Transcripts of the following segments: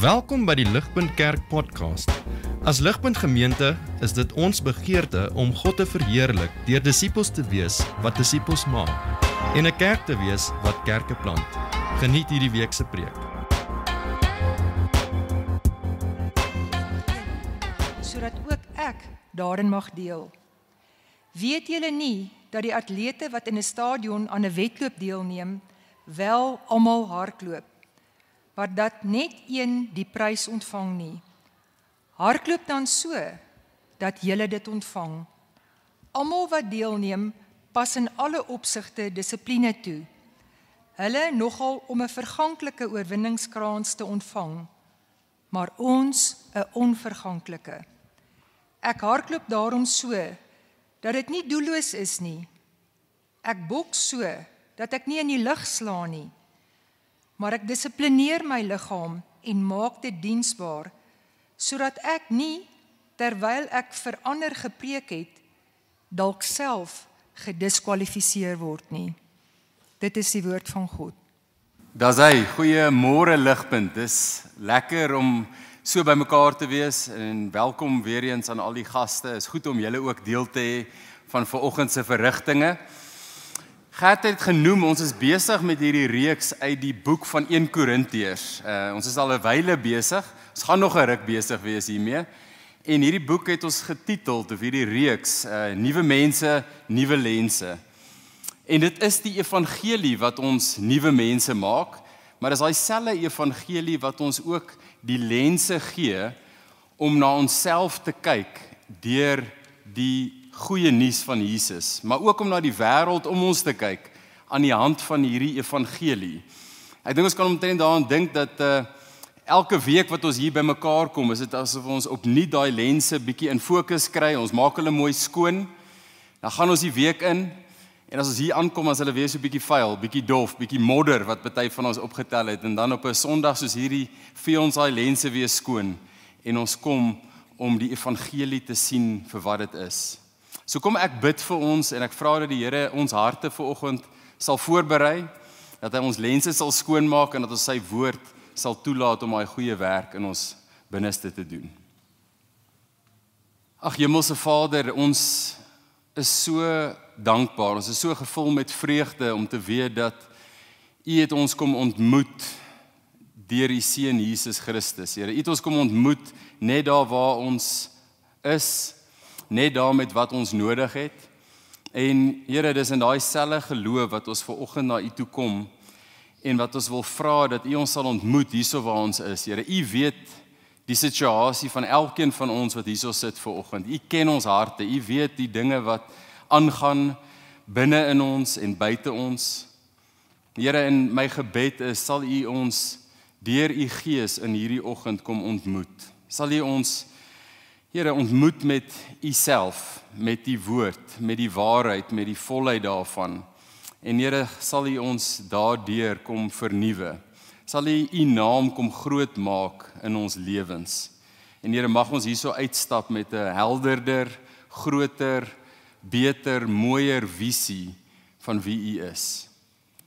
Welkom by die Ligpunt Kerk podcast. As Ligpunt Gemeente is dit ons begeerte om God te verheerlik deur disippels te wees wat disippels maak en 'n kerk te wees wat kerke plant. Geniet hierdie week se preek. Sodat ook ek daarin mag deel. Weet julle nie dat die atlete wat in 'n stadion aan 'n wedloop deelneem, wel almal hardloop, maar dat net een die prys ontvang nie? Hardloop dan so, dat julle dit ontvang. Almal wat deelneem, pas in alle opsigte dissipline toe. Hulle nogal om 'n verganklike oorwinningskrans te ontvang, maar ons 'n onverganklike. Ek hardloop daarom so, dat dit nie doelloos is nie. Ek boks so, dat ek nie in die lug slaan nie. Maar ek dissiplineer my liggaam en maak dit diensbaar, sodat ek nie, terwyl ek vir ander gepreek het, dalk self gediskwalifiseer word nie. Dit is die woord van God. Dis hy, goeiemôre Ligpunt. Dis lekker om so by mekaar te wees en welkom weer eens aan al die gaste. Is goed om julle ook deel te hê van vanoggend se verrigtinge. Gert het genoem, ons is besig met hierdie reeks uit die boek van 1 Korintiërs. Ons is al 'n wyle besig. Ons gaan nog 'n ruk besig wees hiermee. En hierdie boek het ons getiteld, of hierdie reeks, Nuwe Mense, Nuwe Lense. En dit is die evangelie wat ons nuwe mense maak, maar dis daai selfde evangelie wat ons ook die lense gee om na onsself te kyk deur die goeie nuus van Jesus, maar ook om na die wêreld om ons te kyk aan die hand van hierdie evangelie. Ek dink ons kan omtrent daaraan dink dat elke week wat ons hier by mekaar kom, is dit asof ons opnuut daai lense bietjie in fokus kry. Ons maak hulle mooi skoon. Dan gaan ons die week in en as ons hier aankom, as hulle weer so bietjie vuil, bietjie dof, bietjie modder wat party van ons opgetel het, en dan op 'n Sondag soos hierdie vee ons daai lense weer skoon en ons kom om die evangelie te sien vir wat dit is. So kom ek bid vir ons en ek vra dat die Here ons harte vanoggend sal voorberei, dat hy ons lense sal skoonmaak en dat ons sy woord sal toelaat om daai goeie werk in ons binneste te doen. Ag Hemelse Vader, ons is so dankbaar, ons is so gevul met vreugde om te weet dat U het ons kom ontmoet deur U Seun Jesus Christus. Here, U het ons kom ontmoet net daar waar ons is, net daar met wat ons nodig het. En Here, dis in daai selfde geloof wat ons vanoggend na U toe kom en wat ons wil vra dat U ons sal ontmoet hierso waar ons is. Here, U weet die situasie van elkeen van ons wat hierso sit vanoggend. U ken ons harte, U weet die dinge wat aangaan binne in ons en buite ons. Here, in my gebed is, sal U ons deur U Gees in hierdie oggend kom ontmoet. Sal U ons, Here, ontmoet met U self, met die woord, met die waarheid, met die volheid daarvan. En Here, sal U ons daardeur kom vernuwe. Sal U U naam kom groot maak in ons lewens. En Here, mag ons hierso uitstap met 'n helderder, groter, beter, mooier visie van wie U is.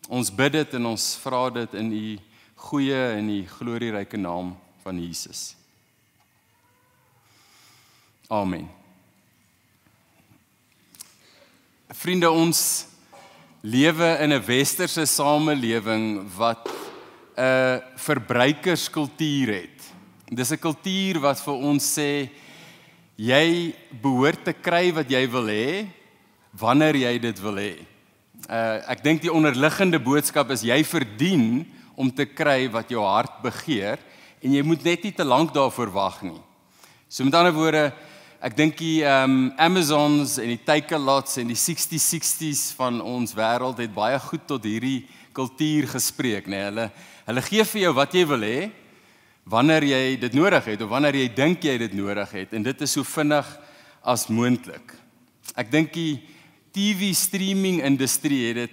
Ons bid dit en ons vra dit in U goeie en U glorieryke naam van Jesus. Amen. Vriende, ons lewe in 'n westerse samelewing wat 'n verbruikerskultuur het. Dis 'n kultuur wat vir ons sê, jy behoort te kry wat jy wil hê, wanneer jy dit wil hê. Ek dink die onderliggende boodskap is, jy verdien om te kry wat jou hart begeer, en jy moet net nie te lank daarvoor wag nie. So met ander woorde, ek dink die Amazons en die Takealots en die 60s van ons wêreld het baie goed tot hierdie kultuur gespreek, nee. Hulle gee vir jou wat jy wil hê, wanneer jy dit nodig het, of wanneer jy dink jy dit nodig het, en dit is so vinnig as moontlik. Ek dink die TV streaming industrie het dit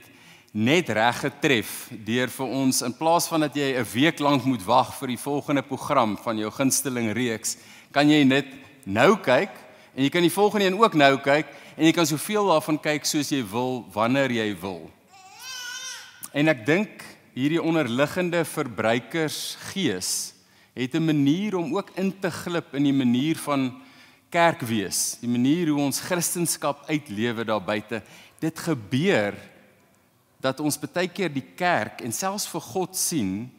net reg getref, deur vir ons, in plaas van dat jy 'n week lank moet wag vir die volgende program van jou gunsteling reeks, kan jy net nou kyk, en jy kan die volgende een ook nou kyk, en jy kan soveel daarvan kyk soos jy wil, wanneer jy wil. En ek dink hierdie onderliggende verbruikersgees het 'n manier om ook in te glip in die manier van kerk wees, die manier hoe ons Christendom uitlewe daar buite. Dit gebeur dat ons baie keer die kerk en selfs vir God sien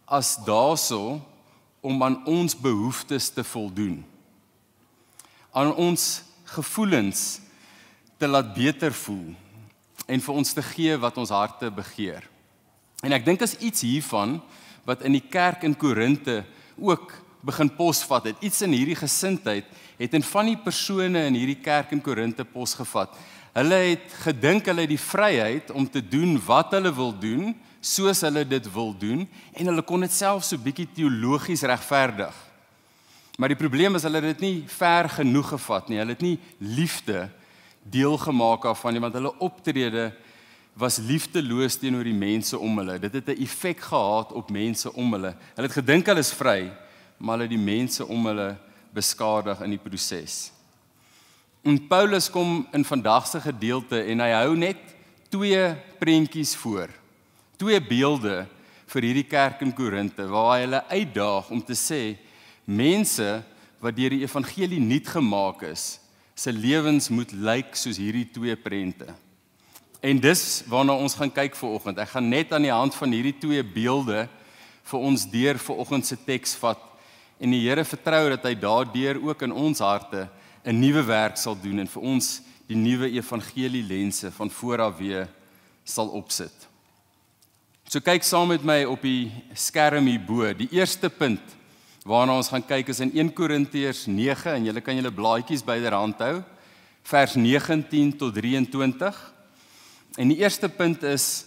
as daarso om aan ons behoeftes te voldoen, aan ons gevoelens te laat beter voel en vir ons te gee wat ons harte begeer. En ek dink as iets hiervan wat in die kerk in Korinthe ook begin posvat het, iets in hierdie gesindheid het in van die persone in hierdie kerk in Korinthe posgevat. Hulle het gedink hulle het die vryheid om te doen wat hulle wil doen, soos hulle dit wil doen, en hulle kon dit self so bietjie teologies regverdig. Maar die probleem is hulle het dit nie ver genoeg gevat nie, hulle het nie liefde deel gemaak daarvan nie, want hulle optrede was liefdeloos teenoor die mense om hulle. Dit het 'n effek gehad op mense om hulle. Hulle het gedink hulle is vry, maar hulle het die mense om hulle beskadig in die proses. En Paulus kom in vandag se gedeelte en hy hou net 2 prentjies voor. 2 beelde vir hierdie kerk in Korinthe waar hy hulle uitdaag om te sê mense wat deur die evangelie nuut gemaak is, se lewens moet lyk soos hierdie 2 prente. En dis waarna ons gaan kyk vanoggend. Ek gaan net aan die hand van hierdie 2 beelde vir ons deur vanoggend se teks vat en die Here vertrou dat hy daardeur ook in ons harte 'n nuwe werk sal doen en vir ons die nuwe evangelie lense van voor af weer sal opsit. So kyk saam met my op die skerm hierbo. Die eerste punt waarna ons gaan kyk is in 1 Korintiërs 9 en julle kan julle blaadjies byderhand hou, vers 19 tot 23. En die eerste punt is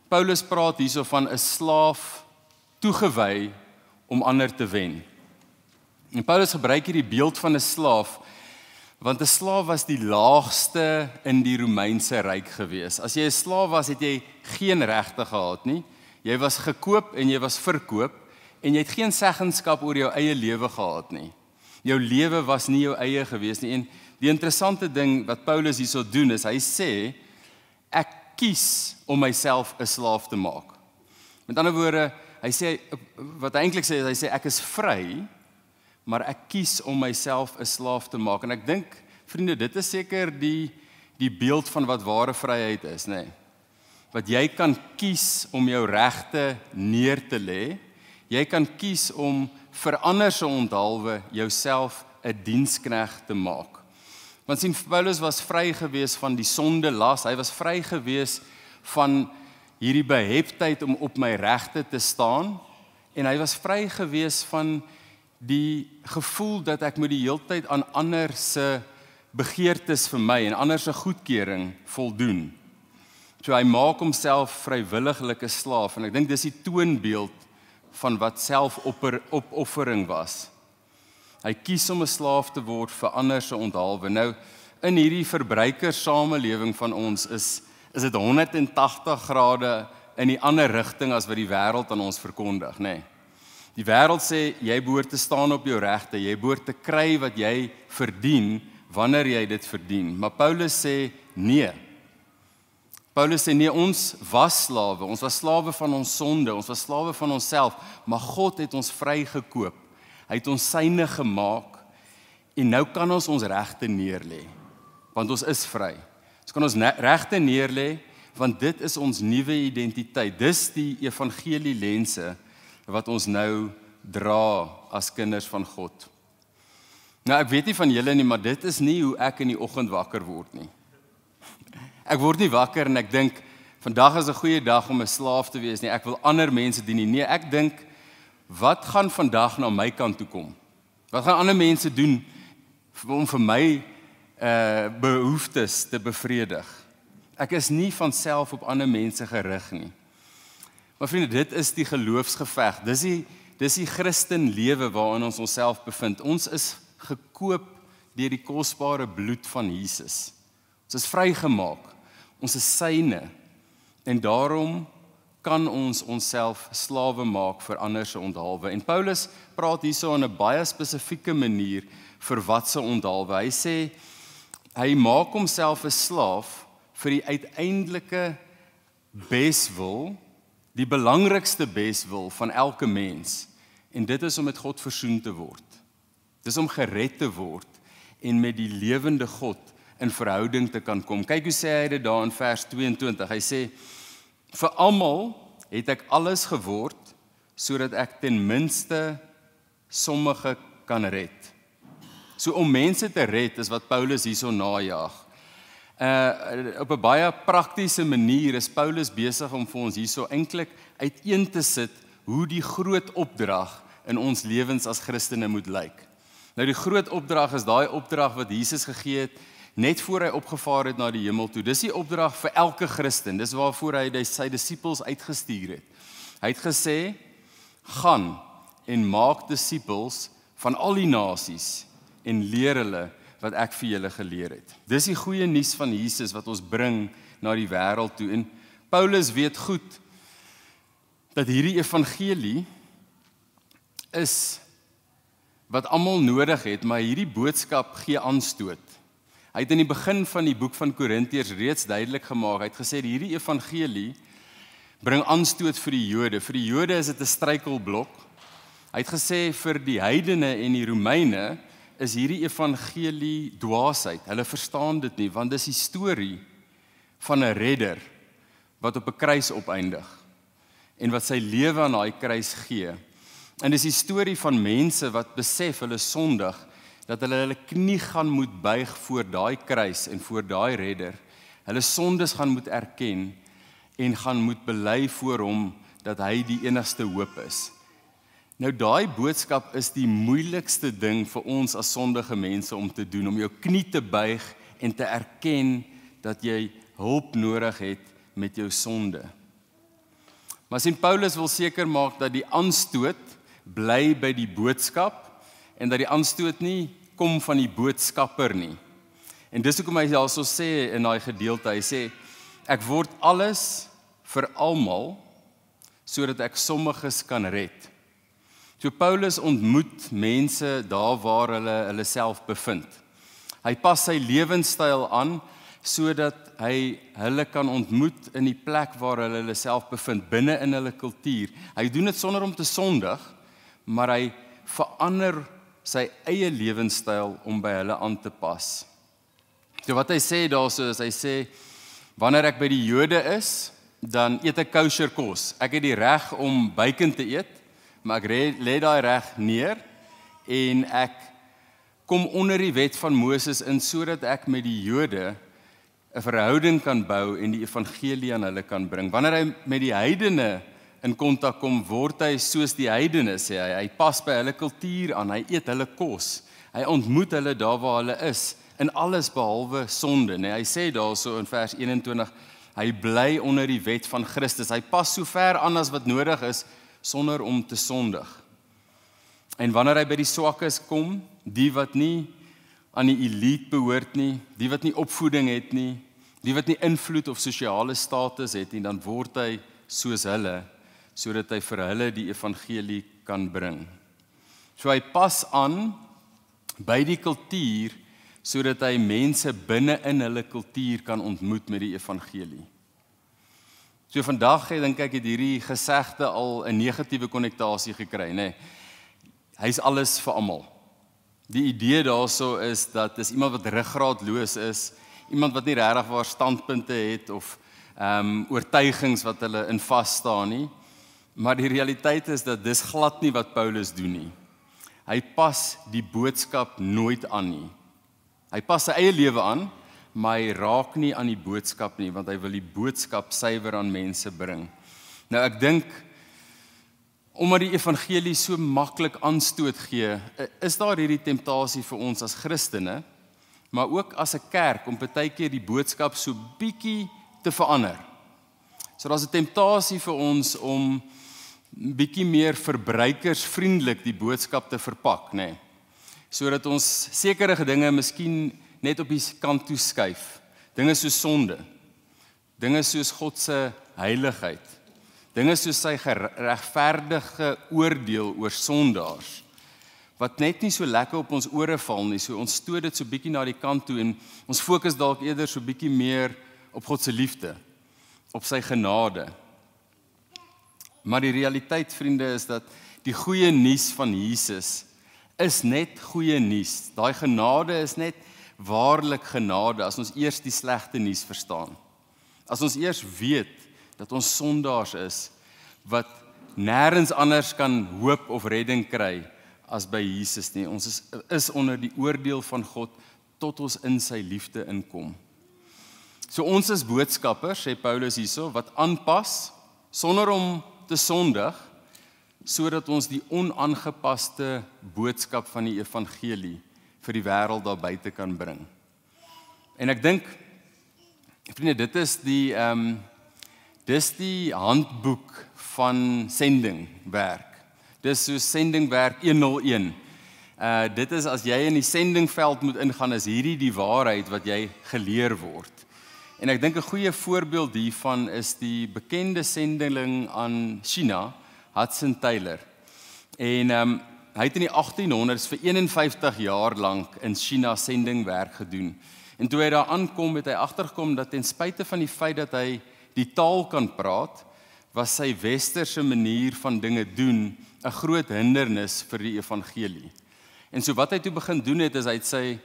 Paulus praat hierso van 'n slaaf toegewy om ander te wen. En Paulus gebruik hier die beeld van 'n slaaf, want 'n slaaf was die laagste in die Romeinse ryk gewees. As jy 'n slaaf was, het jy geen regte gehad nie. Jy was gekoop en jy was verkoop en jy het geen seggenskap oor jou eie lewe gehad nie. Jou lewe was nie jou eie gewees nie. En die interessante ding wat Paulus hierso doen is hy sê ek kies om myself 'n slaaf te maak. Met ander woorde, hy sê wat hy eintlik sê is hy sê ek is vry, maar ek kies om myself 'n slaaf te maak. En ek dink, vriende, dit is seker die beeld van wat ware vryheid is, nê? Wat jy kan kies om jou regte neer te lê. Jy kan kies om vir ander se onthaalwe jouself 'n diensknegt te maak. Want sien, Paulus was vry gewees van die sonde las, hy was vry gewees van hierdie beheptheid om op my regte te staan, en hy was vry gewees van die gevoel dat ek moet die heeltyd aan ander se begeertes vir my en ander se goedkeuring voldoen. So hy maak homself vrywilliglike slaaf, en ek dink dis die toonbeeld van wat selfopoffering was. Hy kies om 'n slaaf te word vir ander se onthaalwe. Nou, in hierdie verbruikerssamelewing van ons is dit 180 grade in die ander rigting as wat die wêreld aan ons verkondig, nê? Die wêreld sê, jy behoort te staan op jou regte, jy behoort te kry wat jy verdien, wanneer jy dit verdien. Maar Paulus sê, nee. Paulus sê, nee, ons was slawe van ons sonde, ons was slawe van onsself, maar God het ons vrygekoop. Hy het ons syne gemaak, en nou kan ons regte neerlê, want ons is vry. Ons kan ons regte neerlê, want dit is ons nuwe identiteit. Dis die evangelie lense wat ons nou dra as kinders van God. Nou, ek weet nie van julle nie, maar dit is nie hoe ek in die oggend wakker word nie. Ek word nie wakker en ek dink, vandag is 'n goeie dag om 'n slaaf te wees nie, ek wil ander mense dien nie. Nee, ek dink, wat gaan vandag na my kant toe kom? Wat gaan ander mense doen om vir my behoeftes te bevredig? Ek is nie van self op ander mense gerig nie. Maar vriende, dit is die geloofsgeveg. Dis die Christenlewe waarin ons onsself bevind. Ons is gekoop deur die kosbare bloed van Jesus. Ons is vrygemaak. Ons is syne. En daarom kan ons onsself slawe maak vir ander se onthaalwe. En Paulus praat hierso in 'n baie spesifieke manier vir wat se onthaalwe. Hy sê hy maak homself 'n slaaf vir die uiteindelike beswil, die belangrikste beswil van elke mens. En dit is om met God versoen te word. Dis om gered te word en met die lewende God in verhouding te kan kom. Kyk hoe sê hy dit daar in vers 22. Hy sê, vir almal het ek alles geword, sodat ek ten minste sommige kan red. So om mense te red is wat Paulus hierso najaag. Op 'n baie praktiese manier is Paulus besig om vir ons hierso eintlik uiteen te sit hoe die groot opdrag in ons lewens as Christene moet lyk. Nou die groot opdrag is daai opdrag wat Jesus gegee het net voor hy opgevaar het na die hemel toe. Dis die opdrag vir elke Christen. Dis waarvoor hy sy disippels uitgestuur het. Hy het gesê, gaan en maak disippels van al die nasies en leer hulle wat ek vir julle geleer het. Dis die goeie nuus van Jesus wat ons bring na die wêreld toe. En Paulus weet goed dat hierdie evangelie is wat almal nodig het, maar hierdie boodskap gee aanstoot. Hy het in die begin van die boek van Korintiërs reeds duidelik gemaak. Hy het gesê hierdie evangelie bring aanstoot vir die Jode. Vir die Jode is dit 'n struikelblok. Hy het gesê vir die heidene en die Romeine is hierdie evangelie dwaasheid. Hulle verstaan dit nie, want dis die storie van 'n redder wat op 'n kruis opeindig en wat sy lewe aan daai kruis gee. En dis die storie van mense wat besef hulle sondig, dat hulle knie gaan moet buig voor daai kruis en voor daai redder. Hulle sondes gaan moet erken en gaan moet bely voor hom dat hy die enigste hoop is. Nou daai boodskap is die moeilikste ding vir ons as sondige mense om te doen, om jou knie te buig en te erken dat jy hulp nodig het met jou sonde. Maar sien Paulus wil seker maak dat die aanstoot bly by die boodskap en dat die aanstoot nie kom van die boodskapper nie. En dis hoekom hy daarso sê in daai gedeelte, hy sê ek word alles vir almal sodat ek sommiges kan red. So Paulus ontmoet mense daar waar hulle self bevind. Hy pas sy lewenstyl aan sodat hy hulle kan ontmoet in die plek waar hulle self bevind, binne in hulle kultuur. Hy doen dit sonder om te sondig, maar hy verander sy eie lewenstyl om by hulle aan te pas. So wat hy sê daarso is, hy sê, wanneer ek by die Jode is, dan eet ek kosher kos. Ek het die reg om bacon te eet, maar ek lê daai reg neer en ek kom onder die wet van Moses in sodat ek met die Jode 'n verhouding kan bou en die evangelie aan hulle kan bring. Wanneer hy met die heidene in kontak kom, word hy soos die heidene, sê hy. Hy pas by hulle kultuur aan, hy eet hulle kos. Hy ontmoet hulle daar waar hulle is, in alles behalwe sonde. Nee, hy sê daarso in vers 21, hy bly onder die wet van Christus. Hy pas so ver aan as wat nodig is, sonder om te sondig. En wanneer hy by die swakkes kom, die wat nie aan die elite behoort nie, die wat nie opvoeding het nie, die wat nie invloed of sosiale status het nie, dan word hy soos hulle, sodat hy vir hulle die evangelie kan bring. So hy pas aan by die kultuur, sodat hy mense binne in hulle kultuur kan ontmoet met die evangelie. So vandag dink ek het hierdie gesegde al 'n negatiewe konnektasie gekry, nê. Hy's alles vir almal. Die idee daarso is dat dis iemand wat ruggraatloos is, iemand wat nie regtig waar standpunte het of oortuigings wat hulle in vas staan nie. Maar die realiteit is dat dis glad nie wat Paulus doen nie. Hy pas die boodskap nooit aan nie. Hy pas sy eie lewe aan, maar hy raak nie aan die boodskap nie, want hy wil die boodskap suiwer aan mense bring. Nou ek dink, omdat die evangelie so maklik aanstoot gee, is daar hierdie temptasie vir ons as Christene, maar ook as 'n kerk om partykeer die boodskap so bietjie te verander. So daar's 'n temptasie vir ons om bietjie meer verbruikersvriendelik die boodskap te verpak, nê. Sodat ons sekere dinge miskien net op die kant toe skuif. Dinge soos sonde, dinge soos God se heiligheid, dinge soos sy regverdige oordeel oor sondaars, wat net nie so lekker op ons ore val nie, so ons stoot dit so bietjie na die kant toe en ons fokus dalk eerder so bietjie meer op God se liefde, op sy genade. Maar die realiteit, vriende, is dat die goeie nuus van Jesus is net goeie nuus. Daai genade is net waarlik genade as ons eers die slegte nuus verstaan. As ons eers weet dat ons sondaars is, wat nêrens anders kan hoop of redding kry as by Jesus nie. Ons is onder die oordeel van God tot ons in sy liefde inkom. So ons is boodskappers, sê Paulus hierso, wat aanpas sonder om te sondig, sodat ons die onaangepaste boodskap van die evangelie vir die wêreld daar buite kan bring. En ek dink, vriende, dit is die handboek van sendingwerk. Dis so sendingwerk 101. Dit is as jy in die sendingveld moet ingaan, is hierdie die waarheid wat jy geleer word. En ek dink 'n goeie voorbeeld hiervan is die bekende sendeling aan China, Hudson Taylor. En hy het in die 1800s vir 51 jaar lank in China sendingwerk gedoen. En toe hy daar aankom, het hy agtergekom dat ten spyte van die feit dat hy die taal kan praat, was sy westerse manier van dinge doen 'n groot hindernis vir die evangelie. En so wat hy toe begin doen het, is hy het sy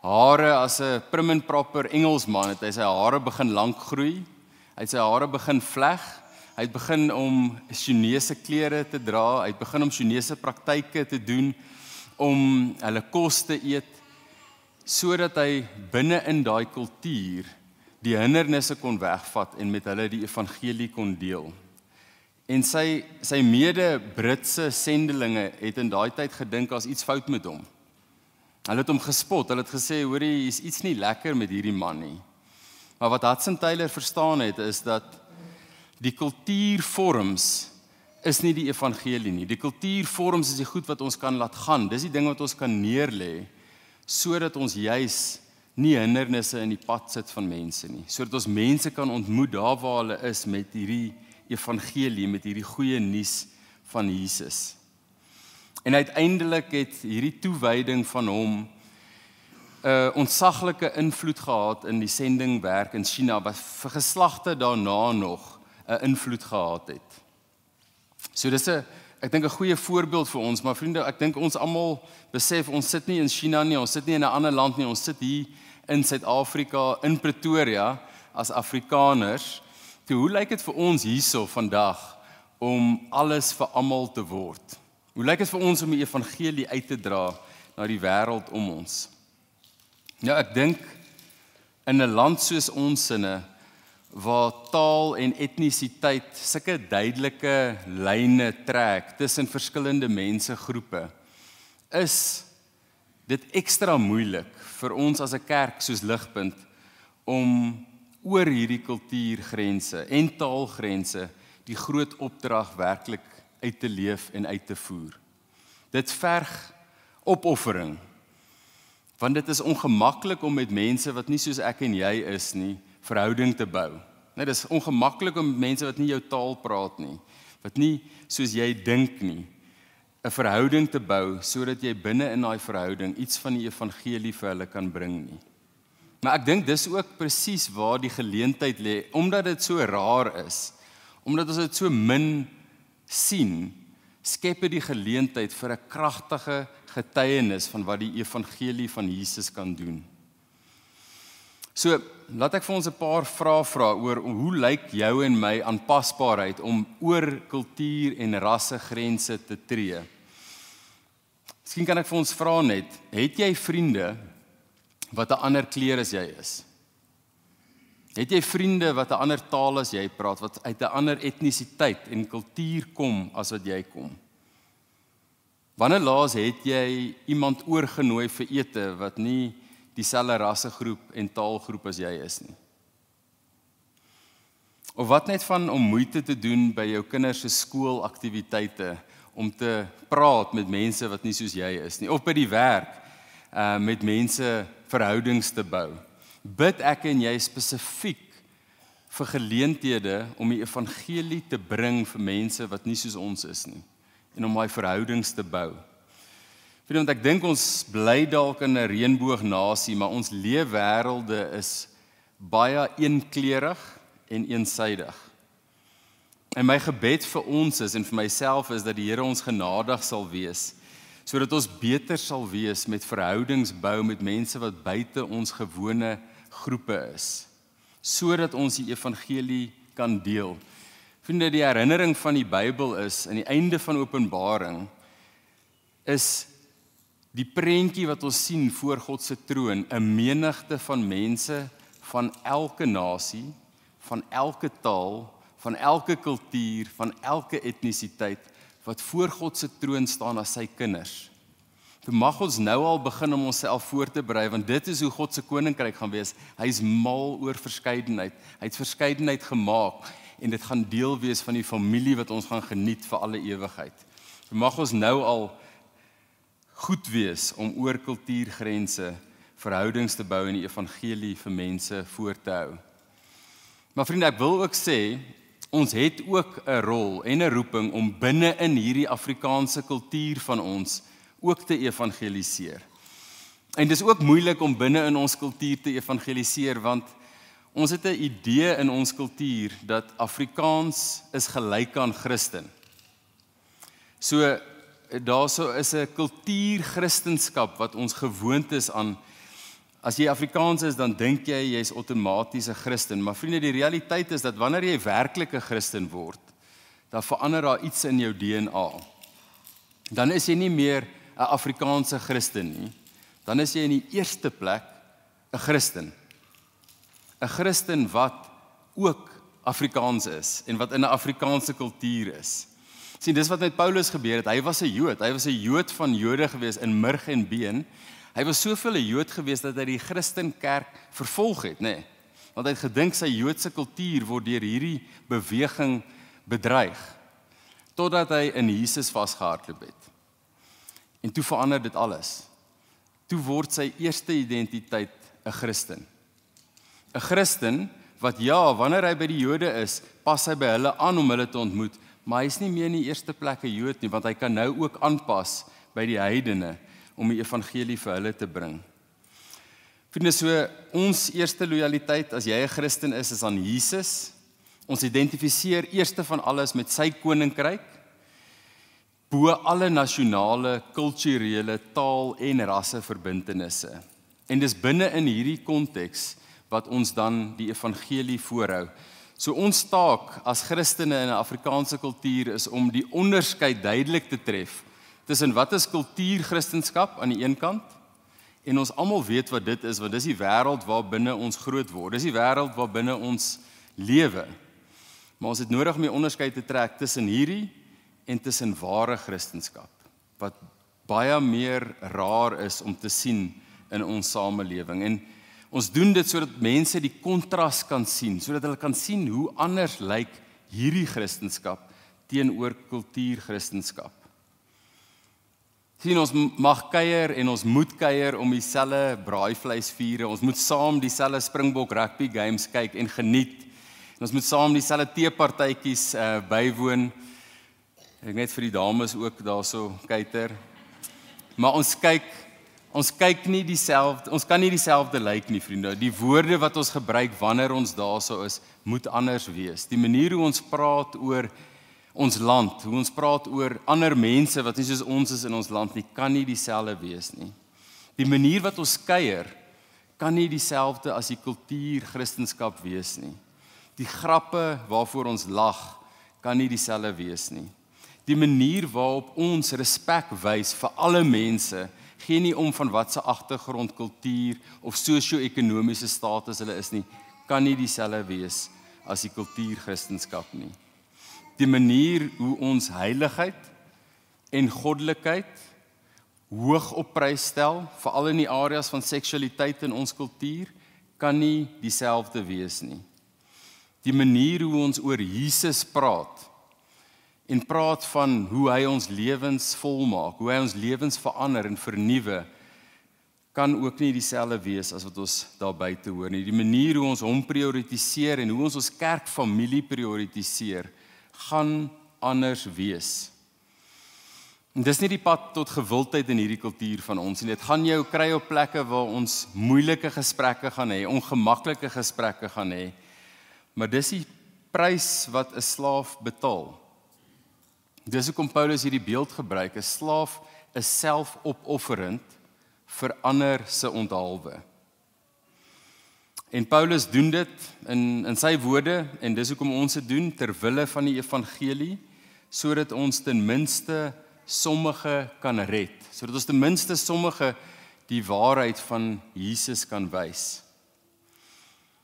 hare as 'n prim en proper Engelsman, het hy sy hare begin lank groei, hy het sy hare begin vleg, hy het begin om Chinese klere te dra, hy het begin om Chinese praktyke te doen, om hulle kos te eet, sodat hy binne in daai kultuur die hindernisse kon wegvat en met hulle die evangelie kon deel. En sy mede-Britse sendelinge het in daai tyd gedink as iets fout met hom. Hulle het hom gespot, hulle het gesê, hoorie, is iets nie lekker met hierdie man nie. Maar wat Hudson Taylor verstaan het, is dat die kultuurvorms is nie die evangelie nie. Die kultuurvorms is die goed wat ons kan laat gaan, dis die ding wat ons kan neerlê, sodat ons juis nie hindernisse in die pad sit van mense nie, sodat ons mense kan ontmoet daar waar hulle is met hierdie evangelie, met hierdie goeie nuus van Jesus. En uiteindelik het hierdie toewyding van hom 'n ontsaglike invloed gehad in die sendingwerk in China, wat vir geslagte daarna nog 'n invloed gehad het. So dis ek dink 'n goeie voorbeeld vir ons, maar vriende, ek dink ons almal besef, ons sit nie in China nie, ons sit nie in 'n ander land nie, ons sit hier in Suid-Afrika, in Pretoria, as Afrikaners. Hoe lyk dit vir ons hierso vandag, om alles vir almal te word? Hoe lyk dit vir ons om die evangelie uit te dra na die wêreld om ons? Nou, ek dink, in 'n land soos ons sinne, waar taal en etnisiteit sulke duidelike lyne trek tussen verskillende mensegroepe, is dit ekstra moeilik vir ons as 'n kerk soos Ligpunt om oor hierdie kultuurgrense en taalgrense die groot opdrag werklik uit te leef en uit te voer. Dit verg opoffering, want dit is ongemaklik om met mense wat nie soos ek en jy is nie, verhouding te bou. Dit is ongemaklik om met mense wat nie jou taal praat nie, wat nie soos jy dink nie, 'n verhouding te bou, sodat jy binne in daai verhouding iets van die evangelie vir hulle kan bring nie. Maar ek dink dis ook presies waar die geleentheid lê, omdat dit so raar is, omdat ons dit so min sien, skep dit die geleentheid vir 'n kragtige getuienis van wat die evangelie van Jesus kan doen. So, laat ek vir ons 'n paar vrae vra oor hoe lyk jou en my aanpasbaarheid om oor kultuur en rassegrense te tree. Miskien kan ek vir ons vra net, het jy vriende wat 'n ander kleur as jy is? Het jy vriende wat 'n ander taal as jy praat, wat uit 'n ander etnisiteit en kultuur kom as wat jy kom? Wanneer laas het jy iemand oorgenooi vir ete wat nie dieselfde rassegroep en taalgroep as jy is nie? Of wat net van om moeite te doen by jou kinders se skoolaktiwiteite, om te praat met mense wat nie soos jy is nie, of by die werk met mense verhoudings te bou. Bid ek en jy spesifiek vir geleenthede om die evangelie te bring vir mense wat nie soos ons is nie, en om daai verhoudings te bou. Want ek dink ons bly dalk in 'n reënboognasie, maar ons leefwêrelde is baie eenkleurig en eensydig. En my gebed vir ons is, en vir myself is, dat die Here ons genadig sal wees, sodat ons beter sal wees met verhoudings bou met mense wat buite ons gewone groepe is, sodat ons die evangelie kan deel. Vriende, die herinnering van die Bybel is, aan die einde van Openbaring, is die prentjie wat ons sien voor God se troon, 'n menigte van mense van elke nasie, van elke taal, van elke kultuur, van elke etnisiteit, wat voor God se troon staan as sy kinders. Toe mag ons nou al begin om onsself voor te berei, want dit is hoe God se koninkryk gaan wees. Hy is mal oor verskeidenheid. Hy het verskeidenheid gemaak, en dit gaan deel wees van die familie wat ons gaan geniet vir alle ewigheid. Toe mag ons nou al goed wees om oor kultuurgrense verhoudings te bou en die evangelie vir mense voor te hou. Maar vriende, ek wil ook sê, ons het ook 'n rol en 'n roeping om binne in hierdie Afrikaanse kultuur van ons ook te evangeliseer. En dis ook moeilik om binne in ons kultuur te evangeliseer, want ons het 'n idee in ons kultuur dat Afrikaans is gelyk aan Christen. So daarso is 'n kultuur-Christenskap wat ons gewoond is aan. As jy Afrikaans is, dan dink jy is outomaties 'n Christen. Maar vriende, die realiteit is dat wanneer jy werklik 'n Christen word, dan verander daar iets in jou DNA. Dan is jy nie meer 'n Afrikaanse Christen nie. Dan is jy in die eerste plek 'n Christen. 'n Christen wat ook Afrikaans is en wat in 'n Afrikaanse kultuur is. Sien, dis wat met Paulus gebeur het. Hy was 'n Jood. Hy was 'n Jood van Jode gewees in murg en been. Hy was soveel 'n Jood gewees dat hy die Christenkerk vervolg het, nê? Want hy het gedink sy Joodse kultuur word deur hierdie beweging bedreig, totdat hy in Jesus vasgehardloop het. En toe verander dit alles. Toe word sy eerste identiteit 'n Christen. 'n Christen wat wanneer hy by die Jode is, pas hy by hulle aan om hulle te ontmoet, maar hy is nie meer in die eerste plek 'n Jood nie, want hy kan nou ook aanpas by die heidene om die evangelie vir hulle te bring. Vriende, so ons eerste lojaliteit as jy 'n Christen is aan Jesus. Ons identifiseer eerste van alles met sy koninkryk, bo alle nasionale, kulturele, taal en rasse verbintenisse. En dis binne in hierdie konteks wat ons dan die evangelie voorhou. So ons taak as Christene in 'n Afrikaanse kultuur is om die onderskeid duidelik te tref tussen wat is kultuur-Christenskap aan die een kant, en ons almal weet wat dit is, want dis die wêreld waar binne ons groot word, dis die wêreld waar binne ons lewe. Maar ons het nodig om die onderskeid te trek tussen hierdie en tussen ware Christenskap, wat baie meer raar is om te sien in ons samelewing. En ons doen dit sodat mense die kontras kan sien, sodat hulle kan sien hoe anders lyk hierdie Christenskap teenoor kultuur-Christenskap. Sien, ons mag kuier en ons moet kuier om dieselfde braaivleisvuure, ons moet saam dieselfde Springbok rugby games kyk en geniet, en ons moet saam dieselfde teepartytjies bywoon. Ek net vir die dames ook daarso kuiter. Maar ons kyk nie dieselfde, ons kan nie dieselfde lyk nie, vriende. Die woorde wat ons gebruik wanneer ons daarso is, moet anders wees. Die manier hoe ons praat oor ons land, hoe ons praat oor ander mense wat nie soos ons is in ons land nie, kan nie dieselfde wees nie. Die manier wat ons kuier, kan nie dieselfde as die kultuur-Christenskap wees nie. Die grappe waarvoor ons lag, kan nie dieselfde wees nie. Die manier waarop ons respek wys vir alle mense, gee nie om van wat se agtergrond, kultuur of sosio-ekonomiese status hulle is nie, kan nie dieselfde wees as die kultuur-Christenskap nie. Die manier hoe ons heiligheid en goddelikheid hoog op prys stel, veral in die areas van seksualiteit in ons kultuur, kan nie dieselfde wees nie. Die manier hoe ons oor Jesus praat, en praat van hoe hy ons lewens volmaak, hoe hy ons lewens verander en vernuwe, kan ook nie dieselfde wees as wat ons daar buite hoor nie. Die manier hoe ons hom prioritiseer en hoe ons kerkfamilie prioritiseer, gaan anders wees. En dis nie die pad tot gewildheid in hierdie kultuur van ons nie. Dit gaan jou kry op plekke waar ons moeilike gesprekke gaan hê, ongemaklike gesprekke gaan hê, maar dis die prys wat 'n slaaf betaal. Dis hoekom Paulus hierdie beeld gebruik. 'n Slaaf is selfopofferend vir ander se onthaalwe. En Paulus doen dit in sy woorde, en dis hoekom ons dit doen, ter wille van die evangelie, sodat ons ten minste sommige kan red, sodat ons ten minste sommige die waarheid van Jesus kan wys.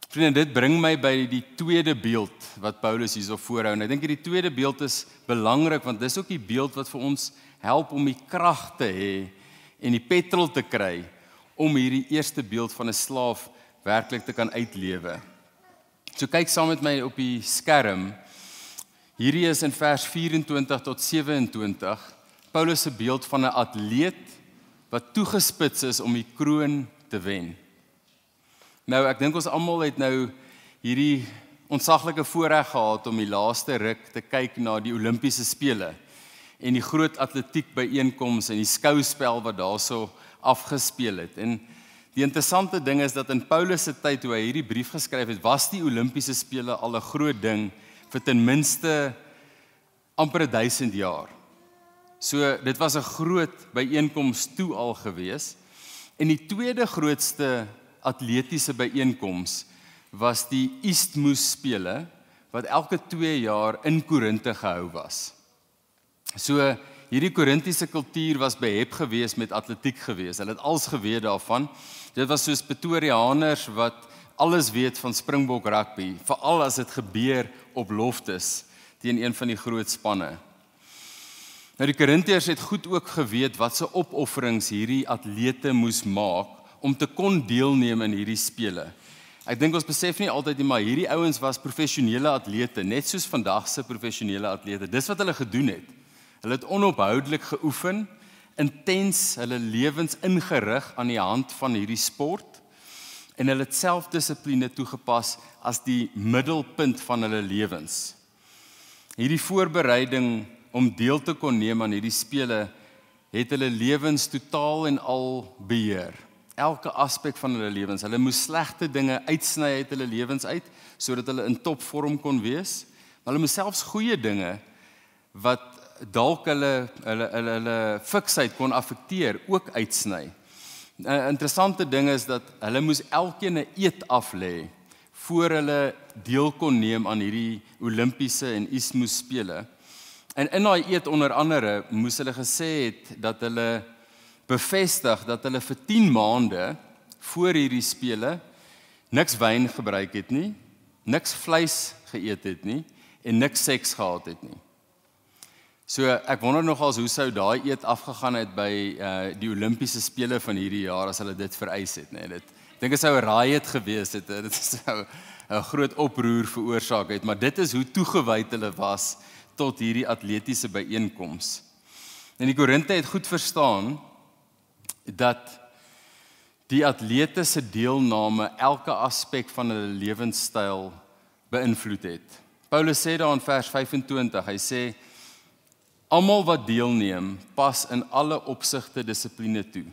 Vriende, dit bring my by die tweede beeld wat Paulus hierso voorhou. En ek dink hierdie tweede beeld is belangrik, want dis ook die beeld wat vir ons help om die krag te hê en die petrol te kry om hierdie eerste beeld van 'n slaaf werklik te kan uitlewe. So kyk saam met my op die skerm. Hierdie is in vers 24 tot 27, Paulus se beeld van 'n atleet wat toegespits is om die kroon te wen. Nou, ek dink ons almal het nou hierdie ontsaglike voorreg gehad om die laaste ruk te kyk na die Olimpiese spele en die groot atletiek byeenkoms en die skouspel wat daarso afgespeel het. En die interessante ding is dat in Paulus se tyd toe hy hierdie brief geskryf het, was die Olimpiese spele al 'n groot ding vir ten minste amper 1000 jaar. So dit was 'n groot byeenkoms toe al gewees. En die tweede grootste atletiese byeenkoms was die Isthmus spele wat elke 2 jaar in Korinthe gehou was. So hierdie Korintiese kultuur was behep gewees met atletiek gewees. Hulle het alles geweet daarvan. Dit was soos Pretoriaaners wat alles weet van Springbok rugby, veral as dit gebeur op loftes teen een van die groot spanne. Nou die Korintiërs het goed ook geweet wat se opofferings hierdie atlete moes maak om te kon deelneem in hierdie spele. Ek dink ons besef nie altyd nie, maar hierdie ouens was professionele atlete, net soos vandag se professionele atlete. Dis wat hulle gedoen het. Hulle het onophoudelik geoefen, intens hulle lewens ingerig aan die hand van hierdie sport, en hulle het selfdissipline toegepas as die middelpunt van hulle lewens. Hierdie voorbereiding om deel te kon neem aan hierdie spele, het hulle lewens totaal en al beheer. Elke aspek van hulle lewens. Hulle moes slegte dinge uitsny uit hulle lewens uit, sodat hulle in topvorm kon wees. Maar hulle moes selfs goeie dinge, wat dalk hulle fiksheid kon affekteer, ook uitsny. 'n Interessante ding is dat hulle moes elkeen 'n eed aflê, voor hulle deel kon neem aan hierdie Olimpiese en Isthmus spele. En in daai eed onder andere moes hulle gesê het dat hulle bevestig dat hulle vir 10 maande voor hierdie spele niks wyn gebruik het nie, niks vleis geëet het nie en niks seks gehad het nie. So ek wonder nogals hoe sou daai eed afgegaan het by die Olimpiese spele van hierdie jaar as hulle dit vereis het, nee. Ek dink dit sou 'n riot gewees het, dit sou 'n groot oproer veroorsaak het, maar dit is hoe toegewyd hulle was tot hierdie atletiese byeenkoms. En die Korinte het goed verstaan dat die atlete se deelname elke aspek van hulle lewenstyl beïnvloed het. Paulus sê daar in vers 25, hy sê, almal wat deelneem, pas in alle opsigte dissipline toe.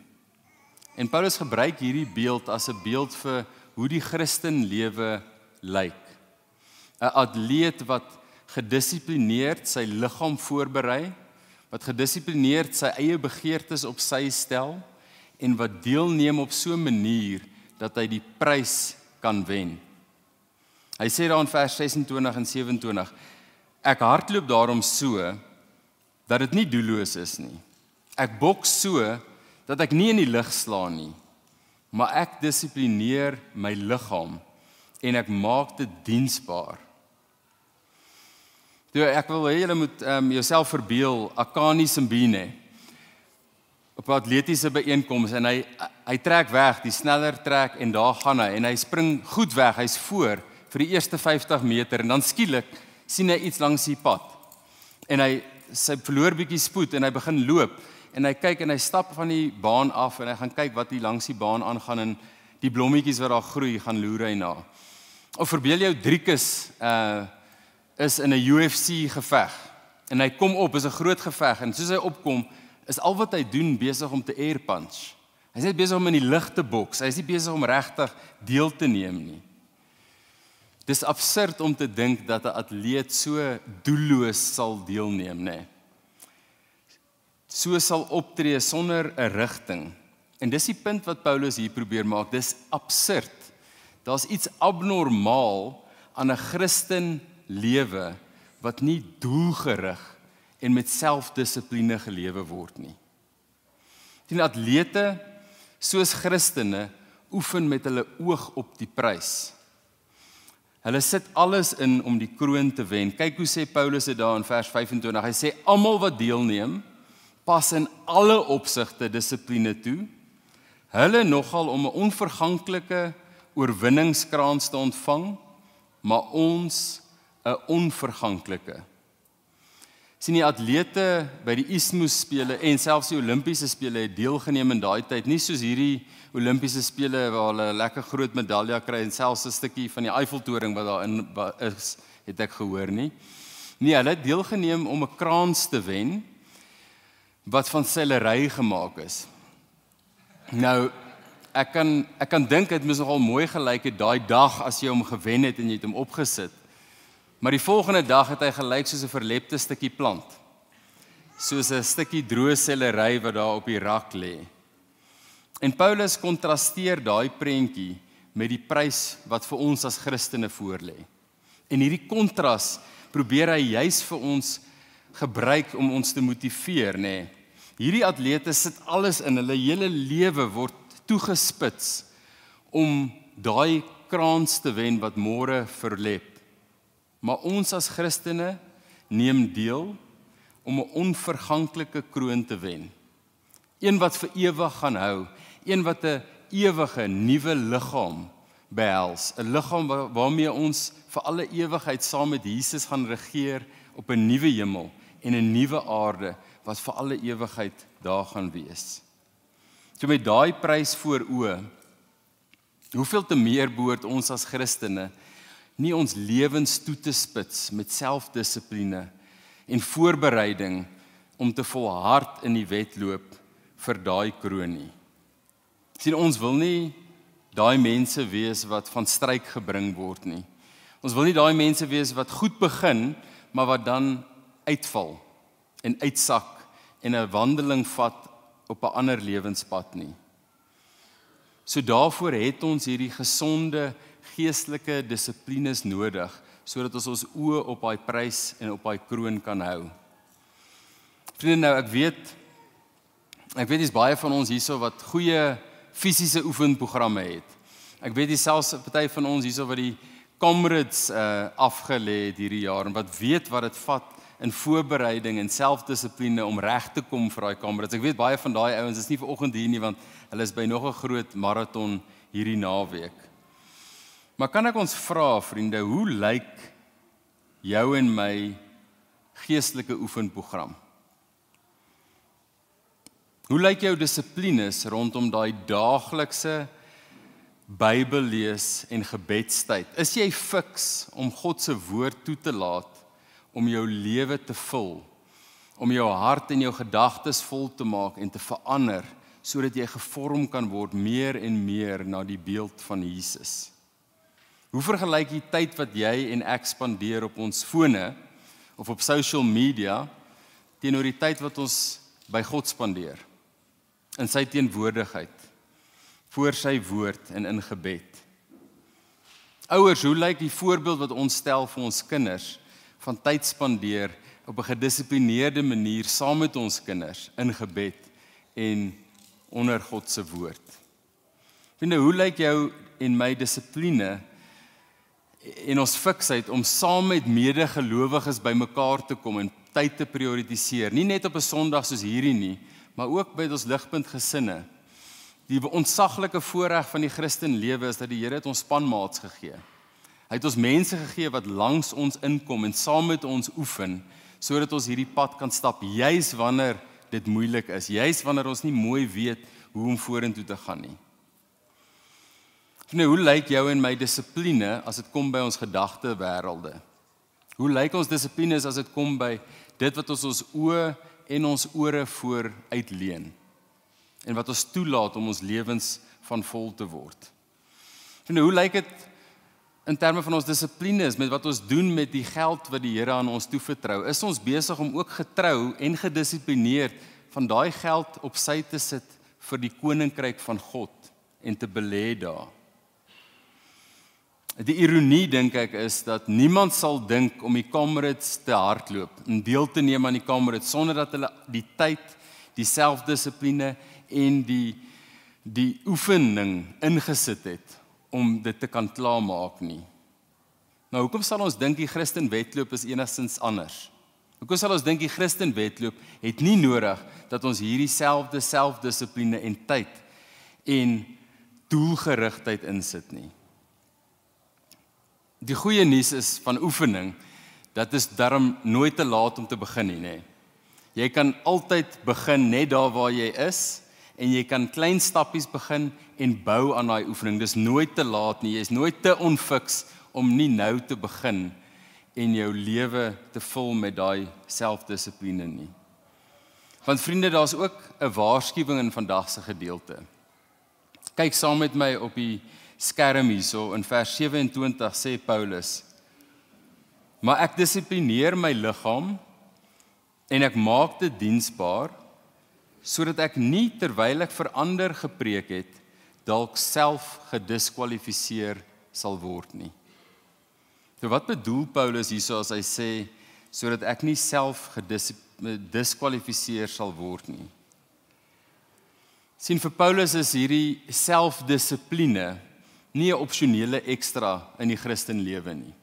En Paulus gebruik hierdie beeld as 'n beeld vir hoe die Christenlewe lyk. 'n Atleet wat gedissiplineerd sy liggaam voorberei, wat gedissiplineerd sy eie begeertes op sy stel, en wat deelneem op so 'n manier dat hy die prys kan wen. Hy sê daar in vers 26 en 27, ek hardloop daarom so, dat dit nie doelloos is nie. Ek boks so, dat ek nie in die lug slaan nie, maar ek dissiplineer my liggaam, en ek maak dit diensbaar. Ek wil hê julle moet jouself verbeel, Akani Simbine, op 'n atletiese byeenkoms, en hy trek weg, die sneller trek, en daar gaan hy, en hy spring goed weg, hy's voor, vir die eerste 50 meter, en dan skielik, sien hy iets langs die pad, en sy verloor bietjie spoed, en hy begin loop, en hy kyk, en hy stap van die baan af, en hy gaan kyk wat hier langs die baan aangaan, en die blommetjies wat daar groei, gaan loer hy na. Of verbeel jou Driekus, is in 'n UFC geveg, en hy kom op, is 'n groot geveg, en soos hy opkom, is al wat hy doen besig om te air punch. Hy is net besig om in die lug te boks, hy is nie besig om regtig deel te neem nie. Dis absurd om te dink dat 'n atleet so doelloos sal deelneem, nê. So sal optree sonder 'n rigting. En dis die punt wat Paulus hier probeer maak. Dis absurd. Daar's iets abnormaal aan 'n Christen lewe wat nie doelgerig en met selfdissipline gelewe word nie. Die atlete soos Christene oefen met hulle oog op die prys. Hulle sit alles in om die kroon te wen. Kyk hoe sê Paulus dit daar in vers 25. Hy sê almal wat deelneem, pas in alle opsigte dissipline toe. Hulle nogal om 'n onverganklike oorwinningskrans te ontvang, maar ons 'n onverganklike. Sien die atlete by die Isthmus spele en selfs die Olimpiese spele het deelgeneem in daai tyd, nie soos hierdie Olimpiese spele waar hulle 'n lekker groot medalje kry en selfs 'n stukkie van die Eiffeltoring wat daarin is, het ek gehoor nie. Nee, hulle het deelgeneem om 'n krans te wen wat van sellery gemaak is. Nou, ek kan dink dit moes nogal mooi gelyk het daai dag as jy hom gewen het en jy het hom opgesit. Maar die volgende dag het hy gelyk soos 'n verlepte stukkie plant. Soos 'n stukkie droë sellery wat daar op die rak lê. En Paulus kontrasteer daai prentjie met die prys wat vir ons as Christene voorlê. En hierdie kontras probeer hy juis vir ons gebruik om ons te motiveer, nê. Hierdie atlete sit alles in, hulle hele lewe word toegespits om daai krans te wen wat môre verlep. Maar ons as Christene neem deel om 'n onverganklike kroon te wen. Een wat vir ewig gaan hou, een wat 'n ewige nuwe liggaam behels, 'n liggaam waarmee ons vir alle ewigheid saam met Jesus gaan regeer op 'n nuwe hemel en 'n nuwe aarde wat vir alle ewigheid daar gaan wees. So met daai prys voor oë, hoeveel te meer behoort ons as Christene nie ons lewens toe te spits met selfdissipline en voorbereiding om te volhard in die wedloop vir daai kroon nie. Sien, ons wil nie daai mense wees wat van stryk gebring word nie. Ons wil nie daai mense wees wat goed begin, maar wat dan uitval en uitsak en 'n wandeling vat op 'n ander lewenspad nie. So daarvoor het ons hierdie gesonde geestelike dissiplines nodig, sodat ons oë op daai prys en op daai kroon kan hou. Vriende, nou ek weet dis baie van ons hierso wat goeie fisiese oefenprogramme het. Ek weet dis selfs 'n party van ons hierso wat die Comrades afgelê het hierdie jaar en wat weet wat dit vat in voorbereiding en selfdissipline om reg te kom vir daai Comrades. Ek weet baie van daai ouens is nie vanoggend hier nie want hulle is by nog 'n groot marathon hierdie naweek. Maar kan ek ons vra, vriende, hoe lyk jou en my geestelike oefenprogram? Hoe lyk jou dissiplines rondom daai daaglikse Bybel lees en gebedstyd? Is jy fiks om God se woord toe te laat om jou lewe te vul, om jou hart en jou gedagtes vol te maak en te verander, sodat jy gevorm kan word meer en meer na die beeld van Jesus? Hoe vergelyk jy tyd wat jy en ek spandeer op ons fone of op social media teenoor die tyd wat ons by God spandeer, in sy teenwoordigheid, voor sy woord en in gebed? Ouers, hoe lyk die voorbeeld wat ons stel vir ons kinders van tyd spandeer op 'n gedissiplineerde manier saam met ons kinders in gebed en onder God se woord? Vriende, hoe lyk jou en my dissipline en ons fiksheid om saam met medegelowiges bymekaar te kom en tyd te prioritiseer, nie net op 'n Sondag soos hierdie nie, maar ook by ons Ligpunt gesinne? Die ontsaglike voorreg van die Christen lewe is dat die Here het ons spanmaats gegee. Hy het ons mense gegee wat langs ons inkom en saam met ons oefen, sodat ons hierdie pad kan stap, juis wanneer dit moeilik is, juis wanneer ons nie mooi weet hoe om vorentoe te gaan nie. Nou, hoe lyk jou en my dissipline as dit kom by ons gedagtewêrelde? Hoe lyk ons dissipline as dit kom by dit wat ons oë en ons ore voor uitleen en wat ons toelaat om ons lewens van vol te word? Nou, hoe lyk dit in terme van ons dissiplines, met wat ons doen met die geld wat die Here aan ons toevertrou? Is ons besig om ook getrou en gedissiplineerd van daai geld op sy te sit vir die koninkryk van God en te belê daar? Die ironie, dink ek, is dat niemand sal dink om die Comrades te hardloop en deel te neem aan die Comrades sonder dat hulle die tyd, die selfdissipline en die oefening ingesit het om dit te kan klaarmaak nie. Nou, hoekom sal ons dink die Christenwedloop is enigstens anders? Hoekom sal ons dink die Christenwedloop het nie nodig dat ons hierdie selfde selfdissipline en tyd en doelgerigtheid insit nie? Die goeie nuus is van oefening, dat is darm nooit te laat om te begin nie, nee. Jy kan altyd begin net daar waar jy is, en jy kan klein stappies begin en bou aan daai oefening. Dis nooit te laat nie, jy is nooit te onfiks om nie nou te begin en jou lewe te vul met daai selfdissipline nie. Want vriende, daar's ook 'n waarskuwing in vandag se gedeelte. Kyk saam met my op die skerm hierso, in vers 27 sê Paulus: "Maar ek dissiplineer my liggaam en ek maak dit diensbaar, sodat ek nie terwyl ek vir ander gepreek het, dalk self gediskwalifiseer sal word nie." So wat bedoel Paulus hierso as hy sê, sodat ek nie self gediskwalifiseer sal word nie? Sien, vir Paulus is hierdie selfdissipline nie 'n opsionele ekstra in die Christenlewe nie.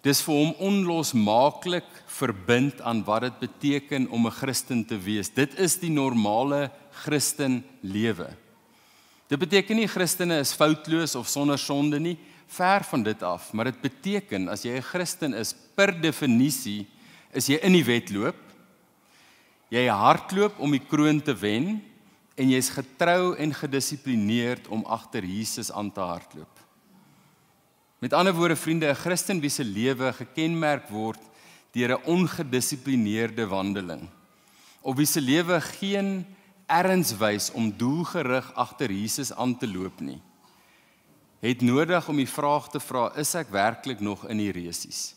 Dis vir hom onlosmaaklik verbind aan wat dit beteken om 'n Christen te wees. Dit is die normale Christenlewe. Dit beteken nie Christene is foutloos of sonder sonde nie, ver van dit af, maar dit beteken as jy 'n Christen is, per definisie is jy in die wedloop, jy hardloop om die kroon te wen en jy's getrou en gedissiplineerd om agter Jesus aan te hardloop. Met ander woorde, vriende, 'n Christen wie se lewe gekenmerk word deur 'n ongedissiplineerde wandeling, of wie se lewe geen erns wys om doelgerig agter Jesus aan te loop nie, het nodig om die vraag te vra, is ek werklik nog in die resies?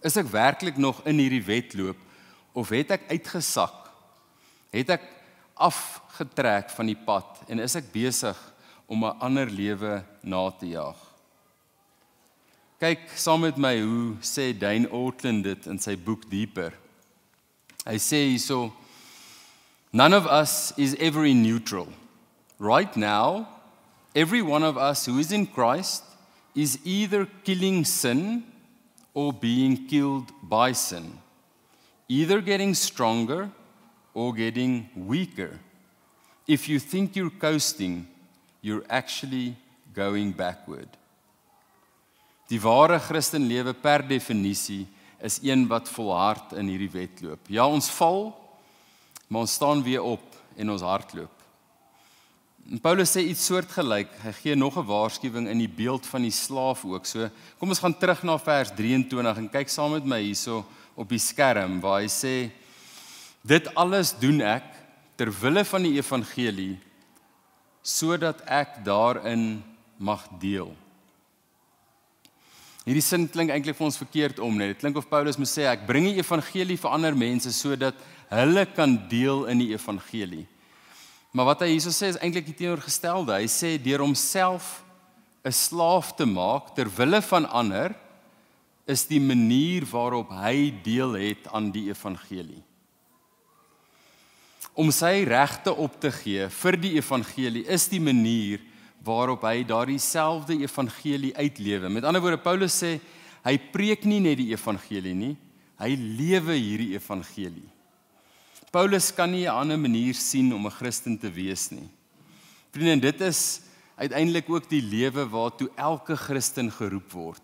Is ek werklik nog in hierdie wedloop, of het ek uitgesak? Het ek afgetrek van die pad, en is ek besig om 'n ander lewe na te jaag? Kyk saam met my hoe sê Dane Ortlund dit in sy boek Deeper. Hy sê hierso: "None of us is ever in neutral. Right now, every one of us who is in Christ is either killing sin or being killed by sin, either getting stronger or getting weaker. If you think you're coasting, you're actually going backward." Die ware Christenlewe per definisie is een wat volhard in hierdie wedloop. Ja, ons val, maar ons staan weer op en ons hardloop. En Paulus sê iets soortgelyk. Hy gee nog 'n waarskuwing in die beeld van die slaaf ook. So, kom ons gaan terug na vers 23 en kyk saam met my hierso op die skerm waar hy sê: "Dit alles doen ek ter wille van die evangelie, sodat ek daarin mag deel." Hierdie sin klink eintlik vir ons verkeerd om, net. Dit klink of Paulus moet sê, ek bring die evangelie vir ander mense, sodat hulle kan deel in die evangelie. Maar wat hy hierso sê is eintlik die teenoorgestelde. Hy sê, deur homself 'n slaaf te maak, ter wille van ander, is die manier waarop hy deel het aan die evangelie. Om sy regte op te gee vir die evangelie, is die manier waarop hy daardie selfde evangelie uitlewe. Met ander woorde, Paulus sê, hy preek nie net die evangelie nie, hy lewe hierdie evangelie. Paulus kan nie 'n ander manier sien om 'n Christen te wees nie. Vriende, dit is uiteindelik ook die lewe waartoe elke Christen geroep word.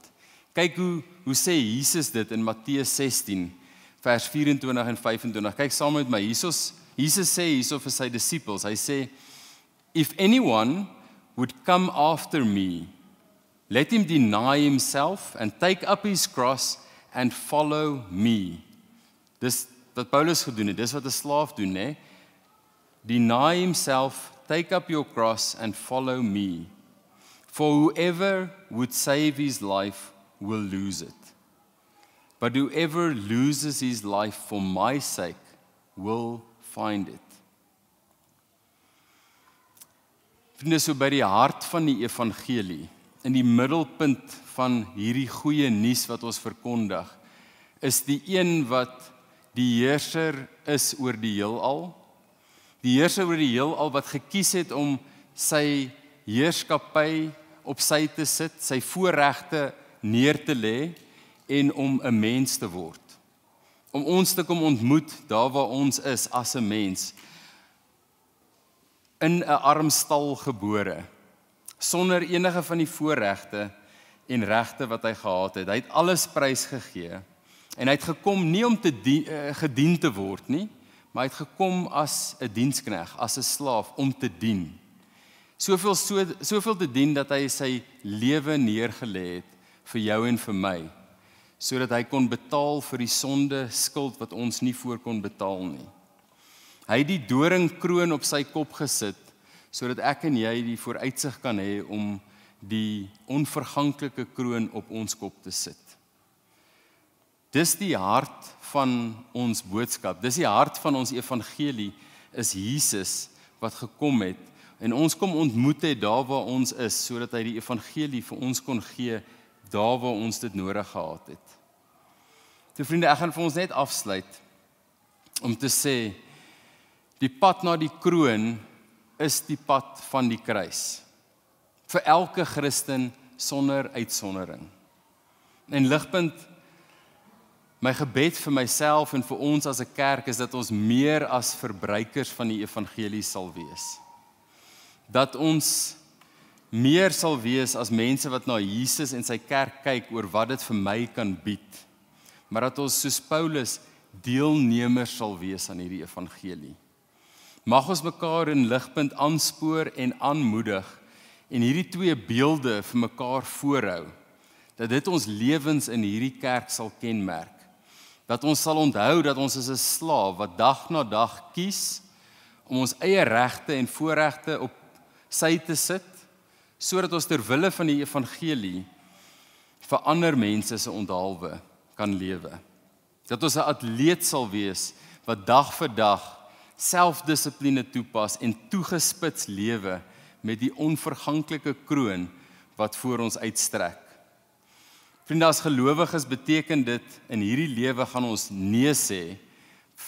Kyk hoe sê Jesus dit in Matteus 16, vers 24 en 25. Kyk saam met my, Jesus sê hierso vir sy disippels, hy sê, "If anyone would come after me, let him deny himself and take up his cross and follow me." Dis wat Paulus gedoen het, dis wat 'n slaaf doen, né? Deny himself, take up your cross and follow me. For whoever would save his life will lose it. But whoever loses his life for my sake will find it. Vriende, so by die hart van die evangelie, in die middelpunt van hierdie goeie nuus wat ons verkondig, is die een wat die heerser is oor die heelal. Die heerser oor die heelal wat gekies het om sy heerskappy op sy te sit, sy voorregte neer te lê en om 'n mens te word. Om ons te kom ontmoet daar waar ons is as 'n mens, in 'n arm stal gebore, sonder enige van die voorregte en regte wat hy gehad het. Hy het alles prys gegee en hy het gekom nie om gedien te word nie, maar hy het gekom as 'n dienskneg, as 'n slaaf om te dien. Soveel te dien dat hy sy lewe neergelê het vir jou en vir my, sodat hy kon betaal vir die sonde skuld wat ons nie voor kon betaal nie. Hy het die doringkroon op sy kop gesit, sodat ek en jy die vooruitsig kan hê om die onverganklike kroon op ons kop te sit. Dis die hart van ons boodskap, dis die hart van ons evangelie, is Jesus wat gekom het, en ons kom ontmoet het daar waar ons is, sodat hy die evangelie vir ons kon gee, daar waar ons dit nodig gehad het. So vriende, ek gaan vir ons net afsluit, om te sê, die pad na die kroon is die pad van die kruis. Vir elke Christen sonder uitsondering. En Ligpunt, my gebed vir myself en vir ons as 'n kerk is dat ons meer as verbruikers van die evangelie sal wees. Dat ons meer sal wees as mense wat na Jesus en sy kerk kyk oor wat dit vir my kan bied. Maar dat ons soos Paulus deelnemers sal wees aan hierdie evangelie. Mag ons mekaar in Ligpunt aanspoor en aanmoedig en hierdie twee beelde vir mekaar voorhou, dat dit ons lewens in hierdie kerk sal kenmerk. Dat ons sal onthou dat ons is 'n slaaf wat dag na dag kies om ons eie regte en voorregte op sy te sit, sodat ons ter wille van die evangelie vir ander mense se onthaalwe kan lewe. Dat ons 'n atleet sal wees wat dag vir dag selfdissipline toepas en toegespits lewe met die onverganklike kroon wat voor ons uitstrek. Vriende, as gelowiges beteken dit, in hierdie lewe gaan ons nee sê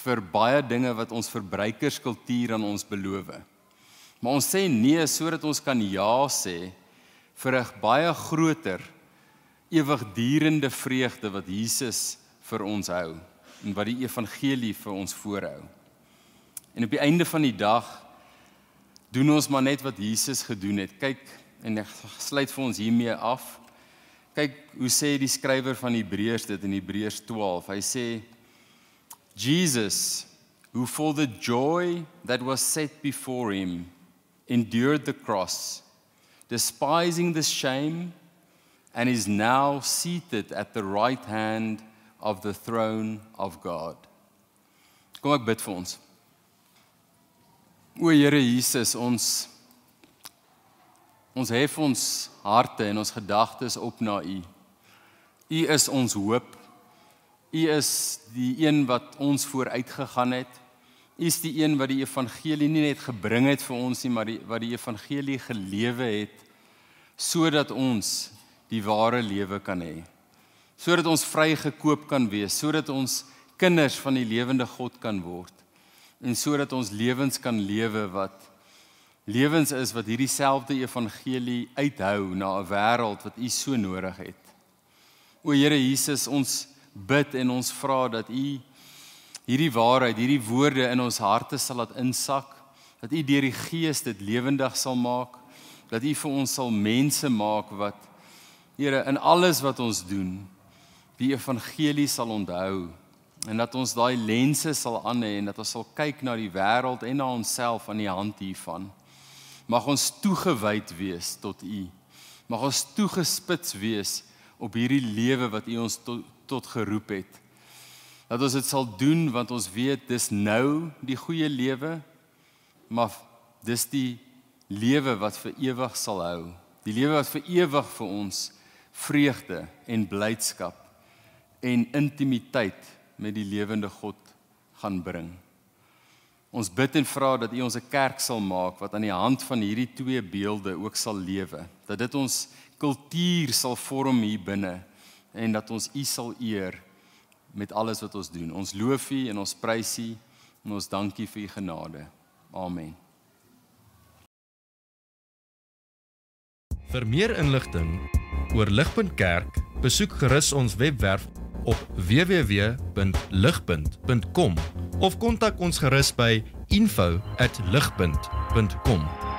vir baie dinge wat ons verbruikerskultuur aan ons beloof. Maar ons sê nee sodat ons kan ja sê vir 'n baie groter, ewigdurende vreugde wat Jesus vir ons hou en wat die evangelie vir ons voorhou. En op die einde van die dag doen ons maar net wat Jesus gedoen het. Kyk, en ek sluit vir ons hiermee af. Kyk, hoe sê die skrywer van Hebreërs dit in Hebreërs 12? Hy sê, Jesus, who for the joy that was set before him, endured the cross, despising the shame, and is now seated at the right hand of the throne of God. Kom ek bid vir ons. O Here Jesus, ons hef ons harte en ons gedagtes op na U. U is ons hoop. U is die een wat ons vooruit gegaan het. U is die een wat die evangelie nie net gebring het vir ons nie, maar wat die evangelie gelewe het, sodat ons die ware lewe kan hê. Sodat ons vrygekoop kan wees, sodat ons kinders van die lewende God kan word. En sodat ons lewens kan lewe wat lewens is wat hierdie selfde evangelie uithou na 'n wêreld wat U so nodig het. O Here Jesus, ons bid en ons vra dat U hierdie waarheid, hierdie woorde in ons harte sal laat insak, dat U deur die Gees dit lewendig sal maak, dat U vir ons sal mense maak wat, Here, in alles wat ons doen, die evangelie sal onthou, en dat ons daai lense sal aan hê en dat ons sal kyk na die wêreld en na onsself aan die hand hiervan. Mag ons toegewyd wees tot U. Mag ons toegespits wees op hierdie lewe wat U ons tot geroep het. Dat ons dit sal doen want ons weet dis nou die goeie lewe, maar dis die lewe wat vir ewig sal hou. Die lewe wat vir ewig vir ons vreugde en blydskap en intimiteit met die lewende God gaan bring. Ons bid en vra dat U ons 'n kerk sal maak wat aan die hand van hierdie twee beelde ook sal lewe. Dat dit ons kultuur sal vorm hier binne en dat ons U sal eer met alles wat ons doen. Ons loof U en ons prys U en ons dank U vir U genade. Amen. Vir meer inligting oor Ligpunt Kerk, besoek gerus ons webwerf op www.ligpunt.com of kontak ons gerus by info@ligpunt.com.